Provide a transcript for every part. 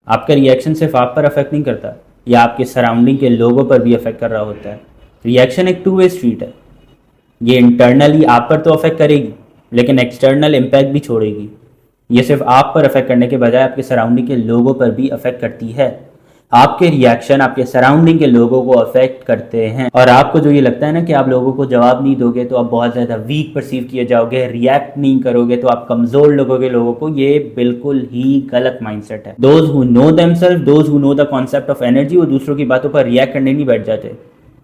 आपका रिएक्शन सिर्फ आप पर अफेक्ट नहीं करता, या आपके सराउंडिंग के लोगों पर भी अफेक्ट कर रहा होता है। रिएक्शन एक 2 वे स्ट्रीट है। ये इंटरनली आप पर तो अफेक्ट करेगी, लेकिन एक्सटर्नल इम्पैक्ट भी छोड़ेगी। ये सिर्फ आप पर अफेक्ट करने के बजाय आपके सराउंडिंग के लोगों पर भी अफेक्ट करती है। आपके रिएक्शन आपके सराउंडिंग के लोगों को अफेक्ट करते हैं। और आपको जो ये लगता है ना कि आप लोगों को जवाब नहीं दोगे तो आप बहुत ज़्यादा वीक परसीव किए जाओगे, रिएक्ट नहीं करोगे तो आप कमज़ोर लगोगे लोगों को, ये बिल्कुल ही गलत माइंडसेट है। Those who know themselves, those who know the concept of energy, वो दूसरों की बातों पर रिएक्ट करने नहीं बैठ जाते।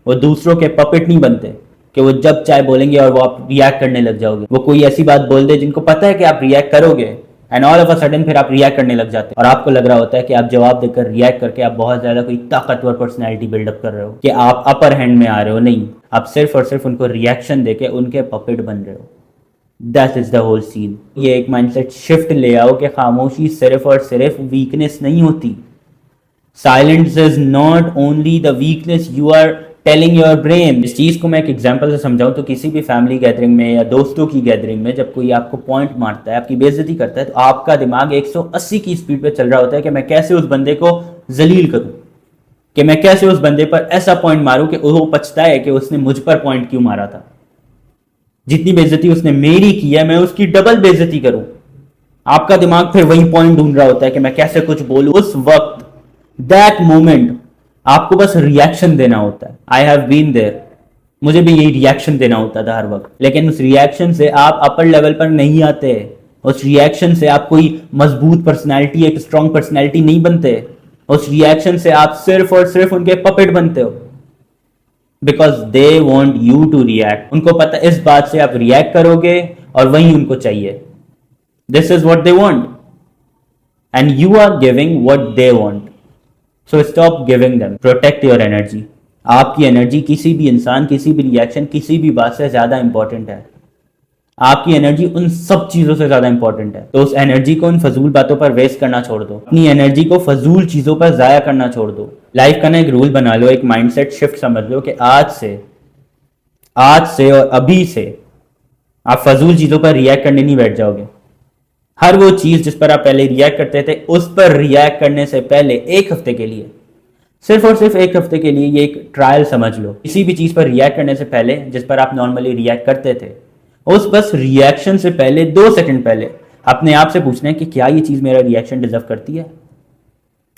वो दूसरों के पपेट नहीं बनते कि वो जब चाहे बोलेंगे और वो आप रिएक्ट करने लग जाओगे। वो कोई ऐसी बात बोल दे जिनको पता है कि आप रिएक्ट करोगे, and all of a sudden फिर आप रिएक्ट करने लग जाते हैं, और आपको लग रहा होता है कि आप जवाब देकर रिएक्ट करके आप बहुत ज्यादा कोई ताकतवर पर्सनैलिटी बिल्डअप कर रहे हो, कि आप अपर हैंड में आ रहे हो। नहीं, आप सिर्फ और सिर्फ उनको रिएक्शन देके उनके पपेट बन रहे हो। That is the whole scene. ये एक माइंडसेट शिफ्ट ले आओ कि खामोशी सिर्फ और सिर्फ वीकनेस नहीं होती। Silence is not only the weakness you are telling your brain. इस चीज़ को मैं एक एग्जांपल से समझाऊं तो किसी भी फैमिली गैदरिंग में या दोस्तों की गैदरिंग में जब कोई आपको पॉइंट मारता है, आपकी बेइज्जती करता है, तो आपका दिमाग 180 की स्पीड पे चल रहा होता है कि मैं कैसे उस बंदे को जलील करूं, कि मैं कैसे उस बंदे पर ऐसा पॉइंट मारूं कि वो पछता है कि उसने मुझ पर पॉइंट क्यों मारा था। जितनी बेइज्जती उसने मेरी की है मैं उसकी डबल बेइज्जती करूं। आपका दिमाग फिर वही पॉइंट ढूंढ रहा होता है कि मैं कैसे कुछ बोलूं। उस वक्त, दैट मोमेंट, आपको बस रिएक्शन देना होता है। आई हैव बीन देयर, मुझे भी यही रिएक्शन देना होता था हर वक्त। लेकिन उस रिएक्शन से आप अपर लेवल पर नहीं आते। उस रिएक्शन से आप कोई मजबूत पर्सनैलिटी, एक स्ट्रॉन्ग पर्सनैलिटी नहीं बनते। उस रिएक्शन से आप सिर्फ और सिर्फ उनके पपेट बनते हो, because they want you to react. उनको पता इस बात से आप रिएक्ट करोगे और वही उनको चाहिए। This is what they want and you are giving what they want. So stop giving them. Protect your energy. आपकी एनर्जी किसी भी इंसान, किसी भी रिएक्शन, किसी भी बात से ज्यादा इंपॉर्टेंट है। आपकी एनर्जी उन सब चीजों से ज्यादा इंपॉर्टेंट है। तो उस एनर्जी को उन फजूल बातों पर वेस्ट करना छोड़ दो। अपनी एनर्जी को फजूल चीजों पर जाया करना छोड़ दो। लाइफ का ना एक रूल बना लो, एक माइंडसेट शिफ्ट समझ लो कि आज से और अभी से आप फजूल चीजों पर रिएक्ट करने नहीं बैठ जाओगे। हर वो चीज जिस पर आप पहले रिएक्ट करते थे, उस पर रिएक्ट करने से पहले एक हफ्ते के लिए, सिर्फ और सिर्फ एक हफ्ते के लिए, ये एक ट्रायल समझ लो। किसी भी चीज पर रिएक्ट करने से पहले जिस पर आप नॉर्मली रिएक्ट करते थे, उस बस रिएक्शन से पहले 2 सेकंड पहले अपने आप से पूछना है कि क्या ये चीज मेरा रिएक्शन डिजर्व करती है।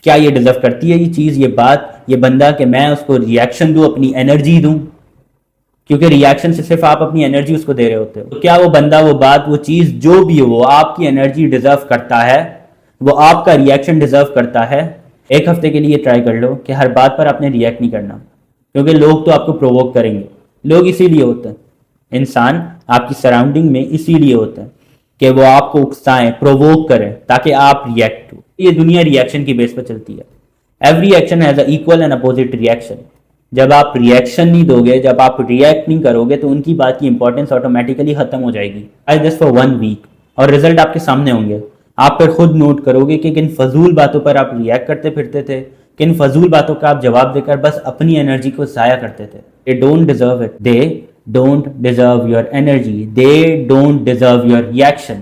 क्या ये डिजर्व करती है, ये चीज, ये बात, ये बंदा, कि मैं उसको रिएक्शन दूं, अपनी एनर्जी दूं। क्योंकि रिएक्शन से सिर्फ आप अपनी एनर्जी उसको दे रहे होते हो। तो क्या वो बंदा, वो बात, वो चीज, जो भी हो, वो आपकी एनर्जी डिजर्व करता है, वो आपका रिएक्शन डिजर्व करता है। एक हफ्ते के लिए ट्राई कर लो कि हर बात पर आपने रिएक्ट नहीं करना, क्योंकि लोग तो आपको प्रोवोक करेंगे। लोग इसीलिए होते हैं, इंसान आपकी सराउंडिंग में इसीलिए होते हैं कि वो आपको उकसाएं, प्रोवोक करें, ताकि आप रिएक्ट हो। ये दुनिया रिएक्शन की बेस पर चलती है। Every action has a equal and opposite reaction. जब आप रिएक्शन नहीं दोगे, जब आप रिएक्ट नहीं करोगे, तो उनकी बात की इंपॉर्टेंस ऑटोमेटिकली खत्म हो जाएगी। आई जस्ट फॉर 1 वीक, और रिजल्ट आपके सामने होंगे। आप फिर खुद नोट करोगे कि किन फजूल बातों पर आप रिएक्ट करते फिरते थे, किन फजूल बातों का आप जवाब देकर बस अपनी एनर्जी को जाया करते थे। They don't deserve it, they don't deserve your energy, they don't deserve your reaction.